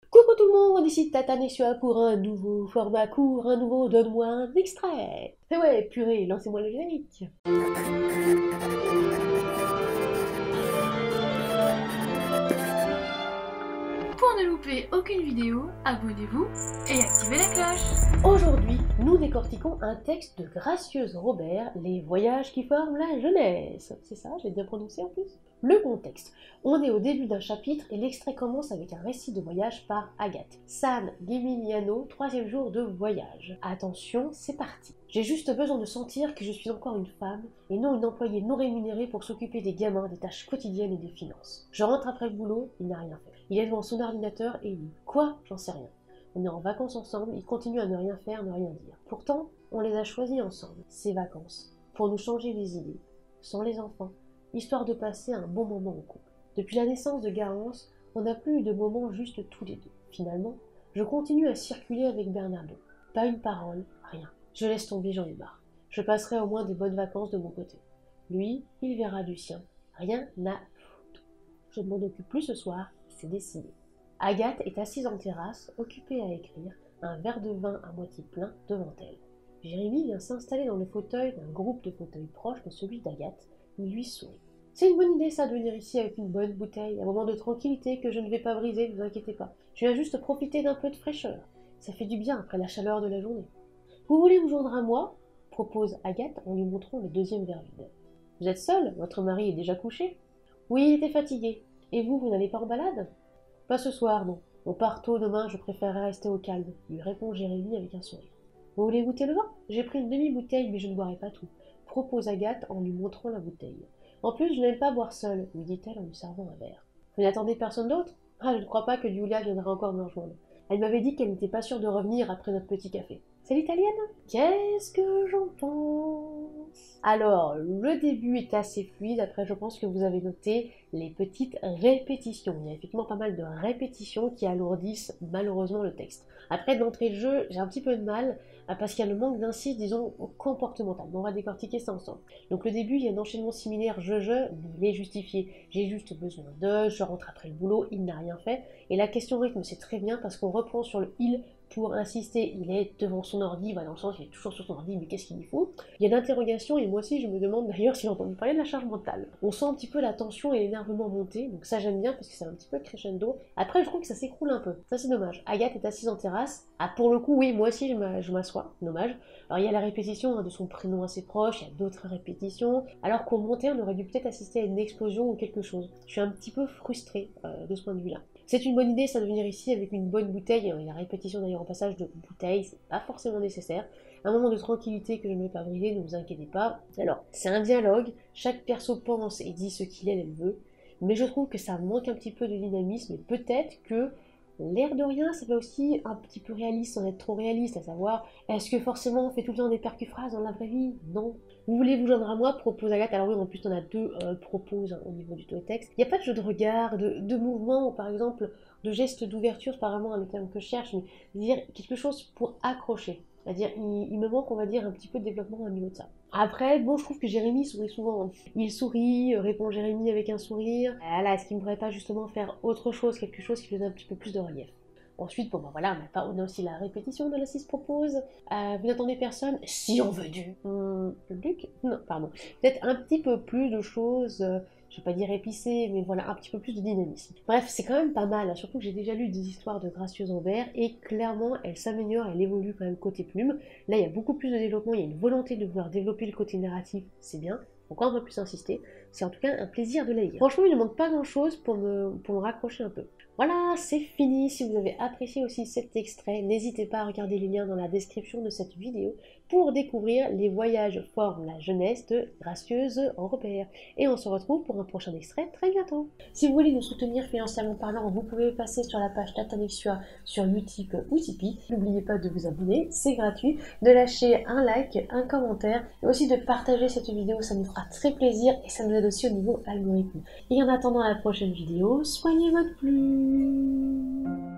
Coucou tout le monde, ici Tata Nexua pour un nouveau format court, un nouveau donne-moi un extrait. Et ouais, purée, lancez-moi le générique. Pour ne louper aucune vidéo, abonnez-vous et activez la cloche. Aujourd'hui, nous décortiquons un texte de Gracieuse Robert, Les voyages qui forment la jeunesse. C'est ça, j'ai bien prononcé en plus. Le contexte. On est au début d'un chapitre et l'extrait commence avec un récit de voyage par Agathe. San Gimignano, 3e jour de voyage. Attention, c'est parti. J'ai juste besoin de sentir que je suis encore une femme et non une employée non rémunérée pour s'occuper des gamins, des tâches quotidiennes et des finances. Je rentre après le boulot, il n'a rien fait. Il est devant son ordinateur et il dit quoi? J'en sais rien. On est en vacances ensemble, il continue à ne rien faire, ne rien dire. Pourtant, on les a choisis ensemble, ces vacances, pour nous changer les idées, sans les enfants, histoire de passer un bon moment en couple. Depuis la naissance de Garance, on n'a plus eu de moments juste tous les deux. Finalement, je continue à circuler avec Bernardo. Pas une parole, rien. Je laisse tomber, j'en ai marre. Je passerai au moins des bonnes vacances de mon côté. Lui, il verra du sien. Rien à foutre. Je ne m'en occupe plus ce soir, c'est décidé. Agathe est assise en terrasse, occupée à écrire, un verre de vin à moitié plein devant elle. Jérémy vient s'installer dans le fauteuil d'un groupe de fauteuils proche de celui d'Agathe. Il lui sourit. C'est une bonne idée ça de venir ici avec une bonne bouteille, un moment de tranquillité que je ne vais pas briser, ne vous inquiétez pas. Je viens juste profiter d'un peu de fraîcheur. Ça fait du bien après la chaleur de la journée. Vous voulez vous joindre à moi? Propose Agathe en lui montrant le deuxième verre vide. Vous êtes seul? Votre mari est déjà couché? Oui, il était fatigué. Et vous, vous n'allez pas en balade? Pas ce soir, non. On part tôt demain, je préférerais rester au calme, lui répond Jérémy avec un sourire. Vous voulez goûter le vin? J'ai pris une demi-bouteille, mais je ne boirai pas tout, propose Agathe en lui montrant la bouteille. En plus, je n'aime pas boire seule, lui dit-elle en lui servant un verre. Vous n'attendez personne d'autre? Ah, je ne crois pas que Giulia viendra encore me rejoindre. Elle m'avait dit qu'elle n'était pas sûre de revenir après notre petit café. C'est l'italienne? Qu'est-ce que j'en pense? Alors, le début est assez fluide. Après, je pense que vous avez noté les petites répétitions. Il y a effectivement pas mal de répétitions qui alourdissent malheureusement le texte. Après, d'entrée de jeu, j'ai un petit peu de mal parce qu'il y a le manque d'incise, disons, comportemental. Mais on va décortiquer ça ensemble. Donc, le début, il y a un enchaînement similaire je, mais il est justifié. J'ai juste besoin de, je rentre après le boulot, il n'a rien fait. Et la question rythme, c'est très bien parce qu'on reprend sur le il pour insister, il est devant son ordi, dans le sens il est toujours sur son ordi, mais qu'est-ce qu'il y faut? Il y a l'interrogation, et moi aussi je me demande d'ailleurs s'il a entendu parler de la charge mentale. On sent un petit peu la tension et l'énervement monter, donc ça j'aime bien parce que c'est un petit peu crescendo. Après je trouve que ça s'écroule un peu, ça c'est dommage. Agathe est assise en terrasse, ah pour le coup oui, moi aussi je m'assois, dommage. Alors il y a la répétition de son prénom assez proche, il y a d'autres répétitions, alors qu'au monté on aurait dû peut-être assister à une explosion ou quelque chose. Je suis un petit peu frustrée de ce point de vue-là. C'est une bonne idée ça de venir ici avec une bonne bouteille, il y a la répétition d'ailleurs en passage de bouteille, c'est pas forcément nécessaire. Un moment de tranquillité que je ne vais pas briser, ne vous inquiétez pas. Alors, c'est un dialogue, chaque perso pense et dit ce qu'il elle veut, mais je trouve que ça manque un petit peu de dynamisme et peut-être que l'air de rien, ça fait aussi un petit peu réaliste sans être trop réaliste, à savoir, est-ce que forcément on fait tout le temps des percuphrases dans la vraie vie? Non. Vous voulez vous joindre à moi, propose Agathe. Alors oui, en plus on a deux proposes au niveau du texte. Il n'y a pas de jeu de regard, de mouvement, ou par exemple de gestes d'ouverture, c'est pas vraiment le terme que je cherche, mais dire quelque chose pour accrocher. C'est-à-dire, il me manque, on va dire, un petit peu de développement au niveau de ça. Après, bon, je trouve que Jérémy sourit souvent. Hein. Il sourit, répond Jérémy avec un sourire. Voilà, est-ce qu'il ne pourrait pas justement faire autre chose, quelque chose qui lui donne un petit peu plus de relief? Ensuite, bon ben voilà, on a aussi la répétition de la 6 propose. Vous n'attendez personne? Si on veut du... Luc? Non, pardon. Peut-être un petit peu plus de choses, je vais pas dire épicées, mais voilà, un petit peu plus de dynamisme. Bref, c'est quand même pas mal, hein, surtout que j'ai déjà lu des histoires de Gracieuse Robert, et clairement, elle s'améliore, elle évolue quand même côté plume. Là, il y a beaucoup plus de développement, il y a une volonté de vouloir développer le côté narratif, c'est bien. Encore un peu plus insister. C'est en tout cas un plaisir de la lire. Franchement, il ne manque pas grand-chose pour me raccrocher un peu. Voilà, c'est fini. Si vous avez apprécié aussi cet extrait, n'hésitez pas à regarder les liens dans la description de cette vidéo pour découvrir Les voyages forment la jeunesse de Gracieuse Robert. Et on se retrouve pour un prochain extrait très bientôt. Si vous voulez nous soutenir financièrement parlant, vous pouvez passer sur la page Tata Nexua sur Utip ou Tipeee. N'oubliez pas de vous abonner, c'est gratuit, de lâcher un like, un commentaire, et aussi de partager cette vidéo, ça nous fera très plaisir et ça nous aide aussi au niveau algorithme. Et en attendant la prochaine vidéo, soignez votre plume.